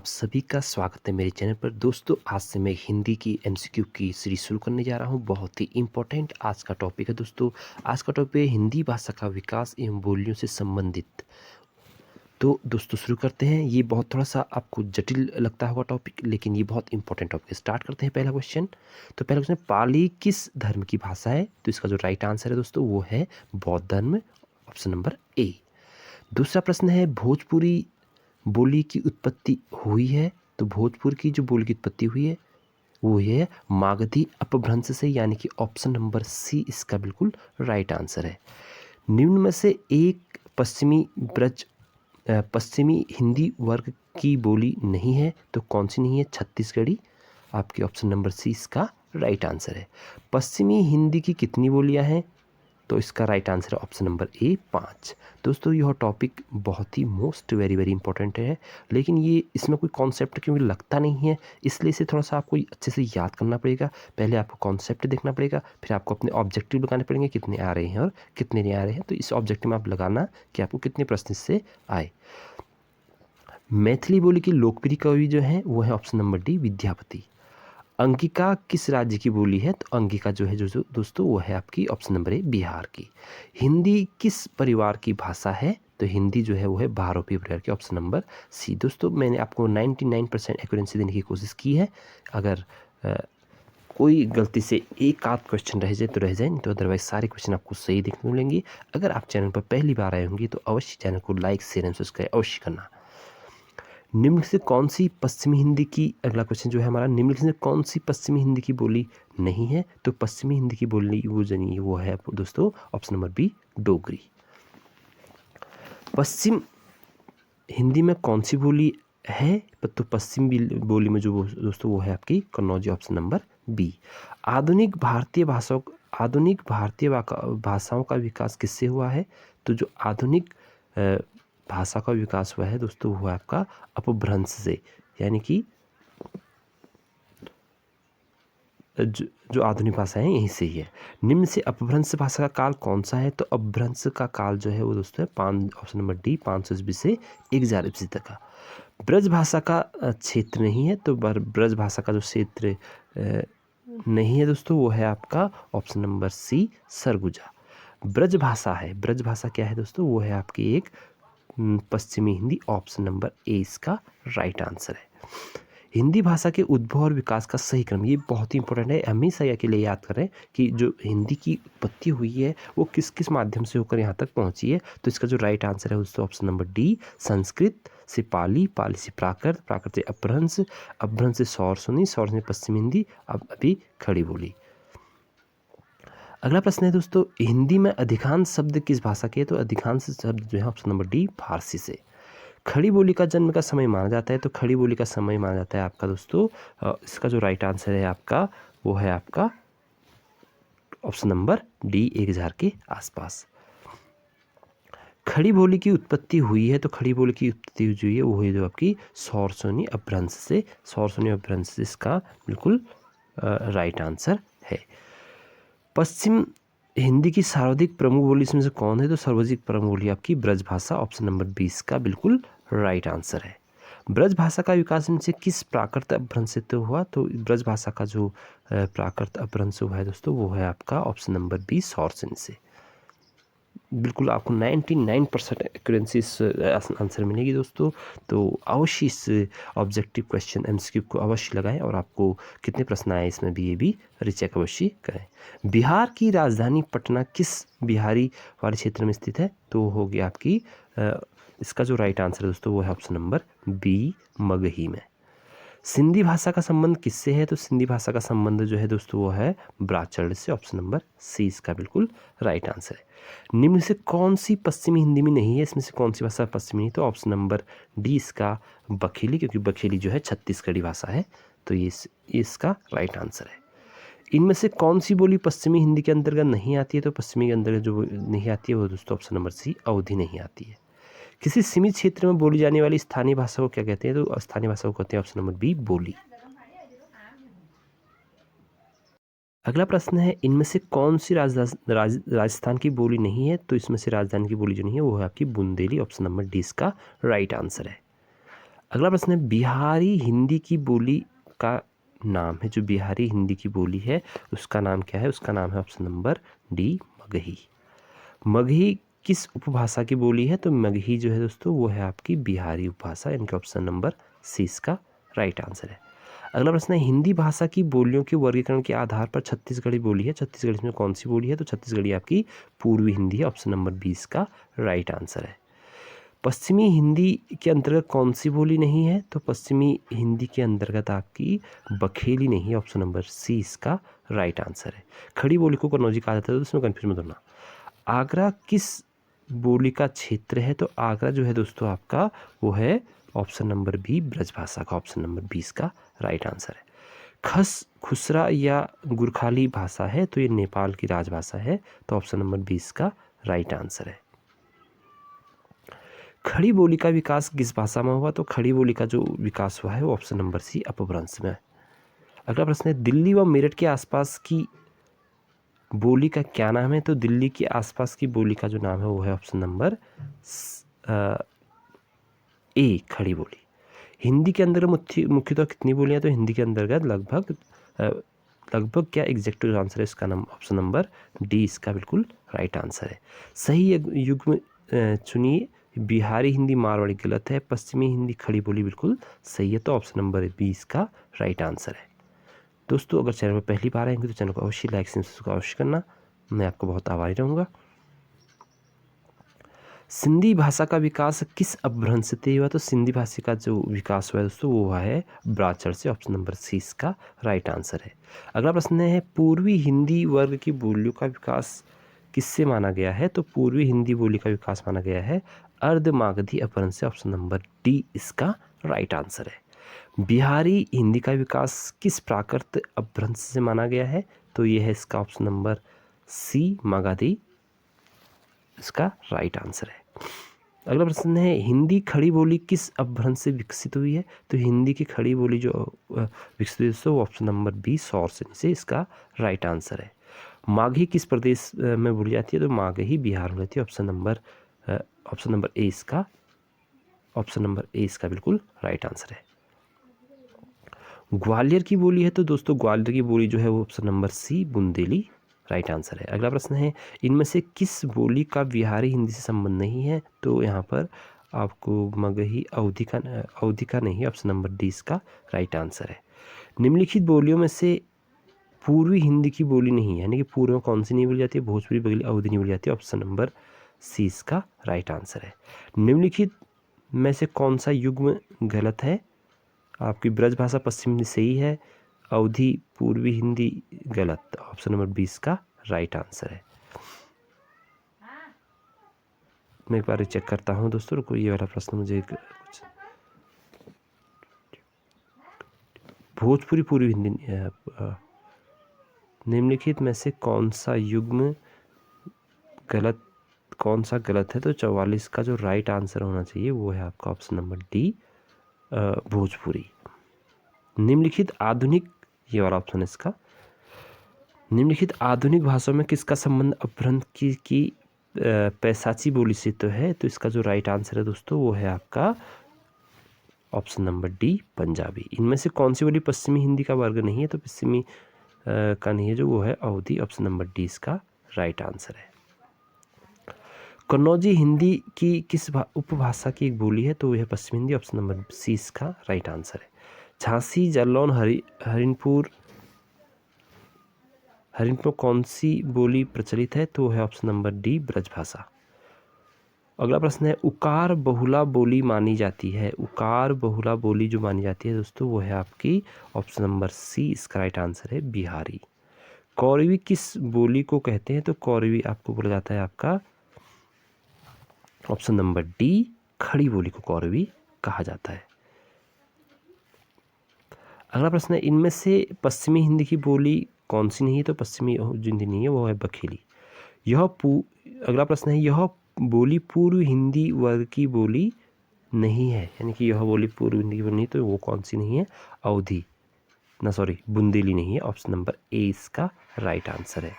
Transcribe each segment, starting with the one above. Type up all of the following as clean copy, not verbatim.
आप सभी का स्वागत है मेरे चैनल पर। दोस्तों, आज से मैं हिंदी की एमसीक्यू की सीरीज शुरू करने जा रहा हूं। बहुत ही इम्पोर्टेंट आज का टॉपिक है दोस्तों। आज का टॉपिक है हिंदी भाषा का विकास एवं बोलियों से संबंधित। तो दोस्तों शुरू करते हैं। ये बहुत थोड़ा सा आपको जटिल लगता होगा टॉपिक, लेकिन ये बहुत इंपॉर्टेंट टॉपिक है। स्टार्ट करते हैं पहला क्वेश्चन। तो पहला क्वेश्चन, पाली किस धर्म की भाषा है? तो इसका जो राइट आंसर है दोस्तों वो है बौद्ध धर्म, ऑप्शन नंबर ए। दूसरा प्रश्न है, भोजपुरी बोली की उत्पत्ति हुई है? तो भोजपुर की जो बोली की उत्पत्ति हुई है वो है मागधी अपभ्रंश से, यानी कि ऑप्शन नंबर सी इसका बिल्कुल राइट आंसर है। निम्न में से एक पश्चिमी हिंदी वर्ग की बोली नहीं है, तो कौन सी नहीं है? छत्तीसगढ़ी। आपके ऑप्शन नंबर सी इसका राइट आंसर है। पश्चिमी हिंदी की कितनी बोलियां हैं? तो इसका राइट आंसर है ऑप्शन नंबर ए 5। दोस्तों, यह टॉपिक बहुत ही मोस्ट वेरी इंपॉर्टेंट है, लेकिन ये इसमें कोई कॉन्सेप्ट क्योंकि लगता नहीं है, इसलिए इसे थोड़ा सा आपको अच्छे से याद करना पड़ेगा। पहले आपको कॉन्सेप्ट देखना पड़ेगा, फिर आपको अपने ऑब्जेक्टिव लगाने पड़ेंगे, कितने आ रहे हैं और कितने नहीं आ रहे हैं। तो इस ऑब्जेक्टिव में आप लगाना कि आपको कितने प्रश्न इससे आए। मैथिली बोली की लोकप्रिय कवि जो है वो है option number D Vidyapati. Angika किस राज्य की बोली है? तो अंगिका जो है जो दोस्तों वो है आपकी ऑप्शन नंबर ए बिहार की। हिंदी किस परिवार की भाषा है? तो हिंदी जो है वो है बहुरूपी परिवार की, ऑप्शन नंबर सी। दोस्तों, मैंने आपको 99% एक्यूरेंसी देने की कोशिश की है। अगर कोई गलती से एक आध क्वेश्चन रह जाए तो रह जाए, तो अदरवाइज सारे क्वेश्चन आपको सही देखने को मिलेंगे। अगर आप चैनल पर पहली बार आए होंगे तो अवश्य चैनल को लाइक शेयर एंड सब्सक्राइब अवश्य करना। निम्न से कौन सी पश्चिमी हिंदी की, अगला क्वेश्चन जो है हमारा, निम्न से कौन सी पश्चिमी हिंदी की बोली नहीं है? तो पश्चिमी हिंदी की बोली वो जो नहीं है वो है दोस्तों ऑप्शन नंबर बी डोगरी। पश्चिम हिंदी में कौन सी बोली है? तो पश्चिम बोली में जो दोस्तों वो है आपकी कन्नौजी, ऑप्शन नंबर बी। आधुनिक भारतीय भाषाओं का विकास किससे हुआ है? तो जो आधुनिक भाषा का विकास हुआ है दोस्तों वो है आपका अपभ्रंश से, यानी कि जो आधुनिक भाषा है यहीं से ही है। निम्न से अपभ्रंश भाषा का काल कौन सा है? तो अपभ्रंश का काल जो है वो दोस्तों है ऑप्शन नंबर डी 500 ईस्वी से 1000 ईस्वी तक का। ब्रज भाषा का क्षेत्र नहीं है, तो ब्रज भाषा का जो क्षेत्र नहीं है दोस्तों वो है आपका option number C Surguja. Braj भाषा है, ब्रज भाषा क्या है दोस्तों? वो है आपकी एक पश्चिमी हिंदी, ऑप्शन नंबर ए इसका राइट आंसर है। हिंदी भाषा के उद्भव और विकास का सही क्रम, ये बहुत ही इंपॉर्टेंट है, हमेशा के लिए याद करें कि जो हिंदी की उत्पत्ति हुई है वो किस किस माध्यम से होकर यहाँ तक पहुँची है। तो इसका जो राइट आंसर है दोस्तों ऑप्शन नंबर डी, संस्कृत से पाली, पाली से प्राकृत, प्राकृत से अपभ्रंश, अपभ्रंश से सौर सुनी, सौर से पश्चिमी हिंदी, अब अभी खड़ी बोली। अगला प्रश्न है दोस्तों, हिंदी में अधिकांश शब्द किस भाषा के? तो अधिकांश शब्द जो है ऑप्शन नंबर डी फारसी से। खड़ी बोली का जन्म का समय माना जाता है, तो खड़ी बोली का समय माना जाता है आपका दोस्तों इसका जो राइट आंसर है आपका वो है आपका ऑप्शन नंबर डी 1000 के आसपास। खड़ी बोली की उत्पत्ति हुई है, तो खड़ी बोली की उत्पत्ति जो है वो हुई जो आपकी सौर सोनी अपभ्रंश से, सौर सोनी अपभ्रंश से इसका बिल्कुल राइट आंसर है। पश्चिम हिंदी की सर्वाधिक प्रमुख बोली इसमें से कौन है? तो सर्वाधिक प्रमुख बोली आपकी ब्रज भाषा, ऑप्शन नंबर 20 का बिल्कुल राइट आंसर है। ब्रज भाषा का विकास इनसे किस प्राकृत अपभ्रंश से तो हुआ? तो ब्रज भाषा का जो प्राकृत अपभ्रंश हुआ है दोस्तों वो है आपका ऑप्शन नंबर 20 सौरसेन से। बिल्कुल आपको 99% एक्यूरेंसी इस आंसर मिलेगी दोस्तों। तो अवश्य इस ऑब्जेक्टिव क्वेश्चन एमसीक्यू को अवश्य लगाएं, और आपको कितने प्रश्न आए इसमें भी ये भी रिचेक अवश्य करें। बिहार की राजधानी पटना किस बिहारी वाले क्षेत्र में स्थित है? तो हो गया आपकी इसका जो राइट आंसर है दोस्तों वो है ऑप्शन नंबर बी मगही में। सिंधी भाषा का संबंध किससे है? तो सिंधी भाषा का संबंध जो है दोस्तों वो है ब्राह्मण से, ऑप्शन नंबर सी इसका बिल्कुल राइट आंसर है। निम्न से कौन सी पश्चिमी हिंदी में नहीं है? इसमें से कौन सी भाषा पश्चिमी नहीं? तो ऑप्शन नंबर डी इसका बखेली, क्योंकि बखेली जो है छत्तीसगढ़ी भाषा है, तो ये इसका राइट आंसर है। इनमें से कौन सी बोली पश्चिमी हिंदी के अंतर्गत नहीं आती है? तो पश्चिमी के अंतर्गत जो नहीं आती है वो दोस्तों ऑप्शन नंबर सी अवधी नहीं आती है। किसी सीमित क्षेत्र में बोली जाने वाली स्थानीय भाषा को क्या कहते हैं? तो स्थानीय भाषा को कहते हैं ऑप्शन नंबर बी बोली। अगला प्रश्न है, इनमें से कौन सी राजस्थान की बोली नहीं है? तो इसमें से राजधानी की बोली जो नहीं है वो है आपकी बुंदेली, ऑप्शन नंबर डी इसका राइट आंसर है। अगला प्रश्न है बिहारी हिंदी की बोली का नाम है, जो बिहारी हिंदी की बोली है उसका नाम क्या है? उसका नाम है option number D Magahi. Magahi किस उपभाषा की बोली है? तो मगही जो है दोस्तों वो है आपकी बिहारी उपभाषा, इनका ऑप्शन नंबर सी इसका राइट आंसर है। अगला प्रश्न है हिंदी भाषा की बोलियों के वर्गीकरण के आधार पर छत्तीसगढ़ी बोली है, छत्तीसगढ़ी में कौन सी बोली है? तो छत्तीसगढ़ी आपकी पूर्वी हिंदी है, ऑप्शन नंबर 20 का राइट आंसर है। पश्चिमी हिंदी के अंतर्गत कौन सी बोली नहीं है? तो पश्चिमी हिंदी के अंतर्गत आपकी बखेली नहीं है, ऑप्शन नंबर सी इसका राइट आंसर है। खड़ी बोली को कन्नौजी कहा जाता है, तो इसमें कन्फ्यूज मत होना। आगरा किस बोली का क्षेत्र है? तो आगरा जो है दोस्तों आपका वो है ऑप्शन नंबर बी ब्रजभाषा का, ऑप्शन नंबर 20 का राइट आंसर है। खस खुसरा या गुरखाली भाषा है, तो ये नेपाल की राजभाषा है, तो ऑप्शन नंबर 20 का राइट आंसर है। खड़ी बोली का विकास किस भाषा में हुआ? तो खड़ी बोली का जो विकास हुआ है वो ऑप्शन नंबर सी अपभ्रंश में है। अगला प्रश्न है दिल्ली व मेरठ के आसपास की बोली का क्या नाम है? तो दिल्ली के आसपास की बोली का जो नाम है वो है ऑप्शन नंबर ए खड़ी बोली। हिंदी के अंदर मुख्यतः कितनी बोलियाँ? तो हिंदी के अंतर्गत लगभग क्या एग्जैक्ट आंसर है इसका? नाम ऑप्शन नंबर डी इसका बिल्कुल राइट आंसर है। सही युग्म चुनिए। बिहारी हिंदी मारवाड़ी गलत है, पश्चिमी हिंदी खड़ी बोली बिल्कुल सही है, तो ऑप्शन नंबर 20 का राइट आंसर है। दोस्तों अगर चैनल पर पहली बार आएंगे तो चैनल को अवश्य लाइक सब्सक्राइब अवश्य करना, मैं आपको बहुत आभारी रहूँगा। सिंधी भाषा का विकास किस अपभ्रंश से हुआ? तो सिंधी भाषा का जो विकास हुआ है दोस्तों वो हुआ है ब्राचर से, ऑप्शन नंबर सी इसका राइट आंसर है। अगला प्रश्न है पूर्वी हिंदी वर्ग की बोलियों का विकास किससे माना गया है? तो पूर्वी हिंदी बोली का विकास माना गया है अर्धमागधी अपभ्रंश से, ऑप्शन नंबर डी इसका राइट आंसर है। बिहारी हिंदी का विकास किस प्राकृत अपभ्रंश से माना गया है? तो ये है इसका ऑप्शन नंबर सी मागधी, इसका राइट आंसर है। अगला प्रश्न है हिंदी खड़ी बोली किस अपभ्रंश से विकसित हुई है? तो हिंदी की खड़ी बोली जो विकसित हुई है वो ऑप्शन नंबर बी सौर से इसका राइट आंसर है। माघी किस प्रदेश में बोली जाती है? तो माघी बिहार में रहती है, ऑप्शन नंबर ए इसका, ऑप्शन नंबर ए इसका बिल्कुल राइट आंसर है। ग्वालियर की बोली है तो दोस्तों ग्वालियर की बोली जो है वो option number C Bundeli right answer है। अगला प्रश्न है इनमें से किस बोली का बिहारी हिंदी से संबंध नहीं है? तो यहाँ पर आपको मगही अवधि का नहीं है, ऑप्शन नंबर डी इसका राइट आंसर है। निम्नलिखित बोलियों में से पूर्वी हिंदी की बोली नहीं है, यानी कि पूर्व में कौन सी नहीं बोली जाती है? भोजपुरी बघेली अवधि नहीं बोली जाती है, ऑप्शन नंबर सी इसका राइट आंसर है। निम्नलिखित में से कौन सा युग्म गलत है? आपकी ब्रजभाषा पश्चिम हिंदी सही है, अवधि पूर्वी हिंदी गलत, ऑप्शन नंबर 20 का राइट आंसर है। मैं एक बार चेक करता हूं दोस्तों, रुको ये वाला प्रश्न मुझे कुछ भोजपुरी पूर्वी हिंदी निम्नलिखित में से कौन सा युग्म गलत, कौन सा गलत है? तो 44 का जो राइट आंसर होना चाहिए वो है आपका ऑप्शन नंबर डी भोजपुरी। निम्नलिखित आधुनिक, ये वाला ऑप्शन है इसका, निम्नलिखित आधुनिक भाषाओं में किसका संबंध अपभ्रंश की पैसाची बोली से तो है? तो इसका जो राइट आंसर है दोस्तों वो है आपका ऑप्शन नंबर डी पंजाबी। इनमें से कौन सी बोली पश्चिमी हिंदी का वर्ग नहीं है? तो पश्चिमी का नहीं है जो वो है अवधि, ऑप्शन नंबर डी इसका राइट आंसर है। कन्नौजी हिंदी की किस उपभाषा की एक बोली है? तो वह है पश्चिमी हिंदी, ऑप्शन नंबर सी इसका राइट आंसर है। झांसी जालौन हरिनपुर कौन सी बोली प्रचलित है? तो है ऑप्शन नंबर डी ब्रजभाषा। अगला प्रश्न है उकार बहुला बोली मानी जाती है, उकार बहुला बोली जो मानी जाती है दोस्तों वो है आपकी ऑप्शन नंबर सी इसका राइट आंसर है बिहारी। कौरवी किस बोली को कहते हैं? तो कौरवी आपको बोला जाता है आपका ऑप्शन नंबर डी खड़ी बोली को कौरवी कहा जाता है। अगला प्रश्न है इनमें से पश्चिमी हिंदी की बोली कौन सी नहीं है? तो पश्चिमी जो हिंदी नहीं है वो है बखेली। अगला प्रश्न है यह बोली पूर्व हिंदी वर्ग की बोली नहीं है, यानी कि यह बोली पूर्व हिंदी की बोली नहीं, तो वो कौन सी नहीं है? अवधि ना, सॉरी बुंदेली नहीं है, ऑप्शन नंबर ए इसका राइट आंसर है।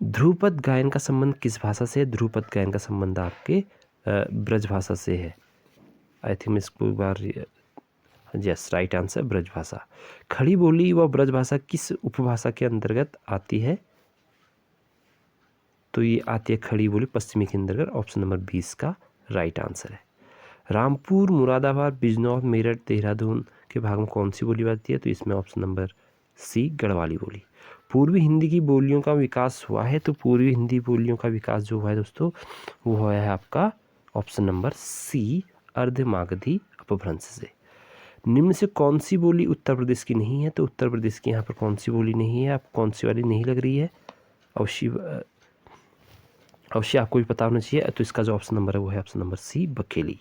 ध्रुपद गायन का संबंध किस भाषा से है? ध्रुपद गायन का संबंध आपके ब्रज भाषा से है। आई थिंक इसको एक बार, यस राइट आंसर ब्रजभाषा। खड़ी बोली व ब्रजभाषा किस उपभाषा के अंतर्गत आती है? तो ये आती है खड़ी बोली पश्चिमी के अंतर्गत, ऑप्शन नंबर 20 का राइट आंसर है। रामपुर, मुरादाबाद, बिजनौर, मेरठ, देहरादून के भाग में कौन सी बोली आती है? तो इसमें ऑप्शन नंबर सी गढ़वाली बोली। पूर्वी हिंदी की बोलियों का विकास हुआ है, तो पूर्वी हिंदी बोलियों का विकास जो हुआ है दोस्तों, वो हुआ है आपका ऑप्शन नंबर सी अर्धमागधी अपभ्रंश से। निम्न से कौन सी बोली उत्तर प्रदेश की नहीं है? तो उत्तर प्रदेश की यहाँ पर कौन सी बोली नहीं है? आप कौन सी वाली नहीं लग रही है? अवश्य आपको भी पता होना चाहिए। तो इसका जो ऑप्शन नंबर है वो है ऑप्शन नंबर सी बखेली।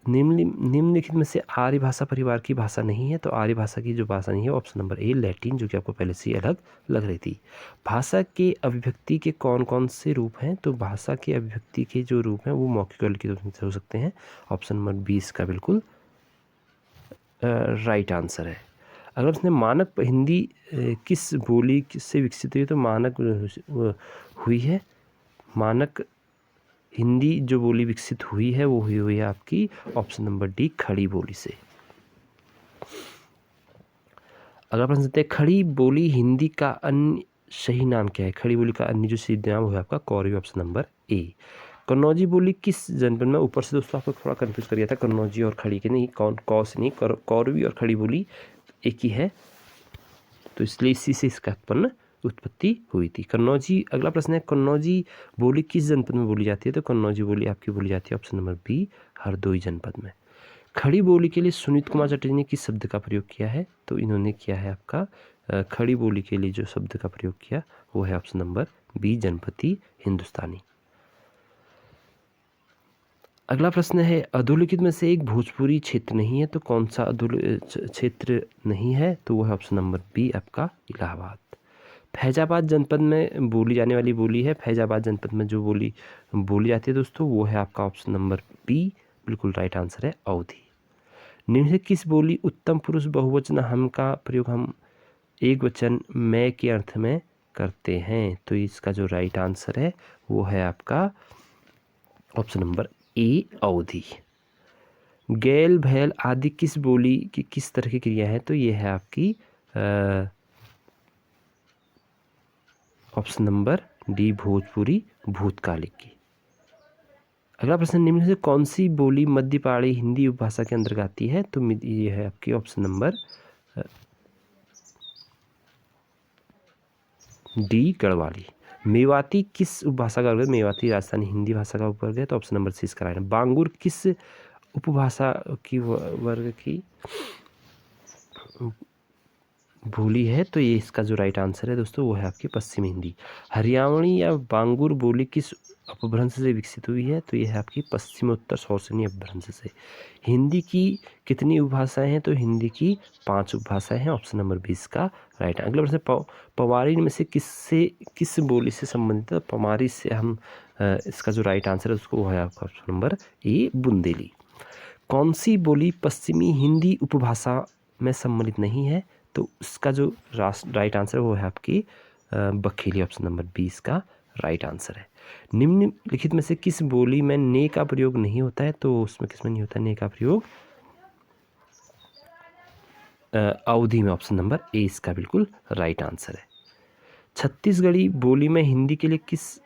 निम्नलिखित में से आर्य भाषा परिवार की भाषा नहीं है, तो आर्य भाषा की जो भाषा नहीं है ऑप्शन नंबर ए लैटिन, जो कि आपको पहले से अलग लग रही थी। भाषा के अभिव्यक्ति के कौन कौन से रूप हैं? तो भाषा के अभिव्यक्ति के जो रूप हैं वो मौखिक और लिखित रूप से हो सकते हैं, ऑप्शन नंबर 20 का बिल्कुल राइट आंसर है। अगर उसने मानक हिंदी किस बोली से विकसित हुई, तो मानक हुई है, मानक हिंदी जो बोली विकसित हुई है वो हुई है आपकी ऑप्शन नंबर डी खड़ी बोली से। अगर प्रश्न सकते हैं खड़ी बोली हिंदी का अन्य सही नाम क्या है? खड़ी बोली का अन्य जो सही नाम वो है आपका कौरवी, ऑप्शन नंबर ए। कन्नौजी बोली किस जनपद में? ऊपर से दोस्तों आपको थोड़ा कंफ्यूज कर दिया था, कन्नौजी और खड़ी के नहीं, कौ से नहीं, कौरवी और खड़ी बोली एक ही है, तो इसलिए इसी से इसका उत्पत्ति हुई थी कन्नौजी। अगला प्रश्न है कन्नौजी बोली किस जनपद में बोली जाती है? तो कन्नौजी बोली आपकी बोली जाती है ऑप्शन नंबर बी हरदोई जनपद में। खड़ी बोली के लिए सुनीत कुमार चटर्जी ने किस शब्द का प्रयोग किया है? तो इन्होंने किया है आपका खड़ी बोली के लिए जो शब्द का प्रयोग किया वो है ऑप्शन नंबर बी जनपति हिंदुस्तानी। अगला प्रश्न है अधोलिखित में से एक भोजपुरी क्षेत्र नहीं है, तो कौन सा क्षेत्र नहीं है? तो वो है ऑप्शन नंबर बी आपका इलाहाबाद। फैजाबाद जनपद में बोली जाने वाली बोली है, फैजाबाद जनपद में जो बोली जाती है दोस्तों वो है आपका ऑप्शन नंबर बी बिल्कुल राइट आंसर है अवधी। निम्न से किस बोली उत्तम पुरुष बहुवचन हम का प्रयोग हम एक वचन मैं के अर्थ में करते हैं? तो इसका जो राइट आंसर है वो है आपका ऑप्शन नंबर ए अवधी। गैल भैल आदि किस बोली की किस तरह की क्रिया है? तो ये है आपकी ऑप्शन नंबर डी भोजपुरी भूतकालिक की। अगला प्रश्न निम्न से कौन सी बोली मध्य पहाड़ी हिंदी उपभाषा के अंतर्गत आती है? तो ये है आपकी option number D Garhwali. Mewati किस उपभाषा का वर्ग है? मेवाती राजस्थानी हिंदी भाषा का उपवर्ग है, तो ऑप्शन नंबर सी इसका राइट है। बांगुर किस उपभाषा की वर्ग की बोली है? तो ये इसका जो राइट आंसर है दोस्तों वो है आपकी पश्चिमी हिंदी। हरियाणवी या बांगुर बोली किस अपभ्रंश से विकसित हुई है? तो ये है आपकी पश्चिमोत्तर शौसनी अपभ्रंश से। हिंदी की कितनी उपभाषाएं हैं? तो हिंदी की 5 उपभाषाएं हैं, ऑप्शन नंबर 20 का राइट। अगला प्रश्न पवारी में से किस बोली से संबंधित है? पवारी से हम इसका जो राइट आंसर है उसको वो है आपका ऑप्शन नंबर ए बुंदेली। कौन सी बोली पश्चिमी हिंदी उपभाषा में सम्मिलित नहीं है? तो उसका जो राइट आंसर है वो है आपकी बखेली, ऑप्शन नंबर 20 का राइट आंसर है। निम्नलिखित में से किस बोली में ने का प्रयोग नहीं होता है? तो उसमें किस में नहीं होता है ने का प्रयोग? अवधि में, ऑप्शन नंबर ए इसका बिल्कुल राइट आंसर है। छत्तीसगढ़ी बोली में हिंदी के लिए किस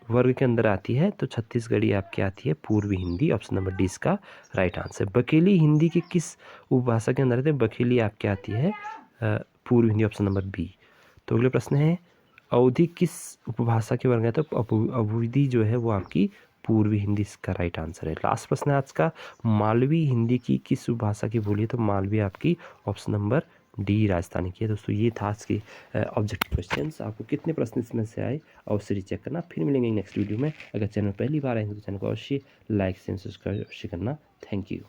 वर्ग के अंदर आती है? तो छत्तीसगढ़ी आपकी आती है पूर्वी हिंदी, ऑप्शन नंबर डी इसका राइट आंसर। बकेली हिंदी के किस उपभाषा के अंदर आती है? बकेली आपकी आती है पूर्वी हिंदी, ऑप्शन नंबर बी। तो अगले प्रश्न है अवधि किस उपभाषा के वर्ग है? तो अवधि जो है वो आपकी पूर्वी हिंदी इसका राइट आंसर है। लास्ट प्रश्न है आज का मालवी हिंदी की किस उपभाषा की बोली है? तो मालवी आपकी ऑप्शन नंबर डी राजस्थानी की है। दोस्तों ये था आज के ऑब्जेक्टिव क्वेश्चंस। आपको कितने प्रश्न इसमें से आए अवश्य चेक करना। फिर मिलेंगे नेक्स्ट वीडियो में। अगर चैनल पहली बार आए तो चैनल को अवश्य लाइक एंड सब्सक्राइब अवश्य करना। Thank you.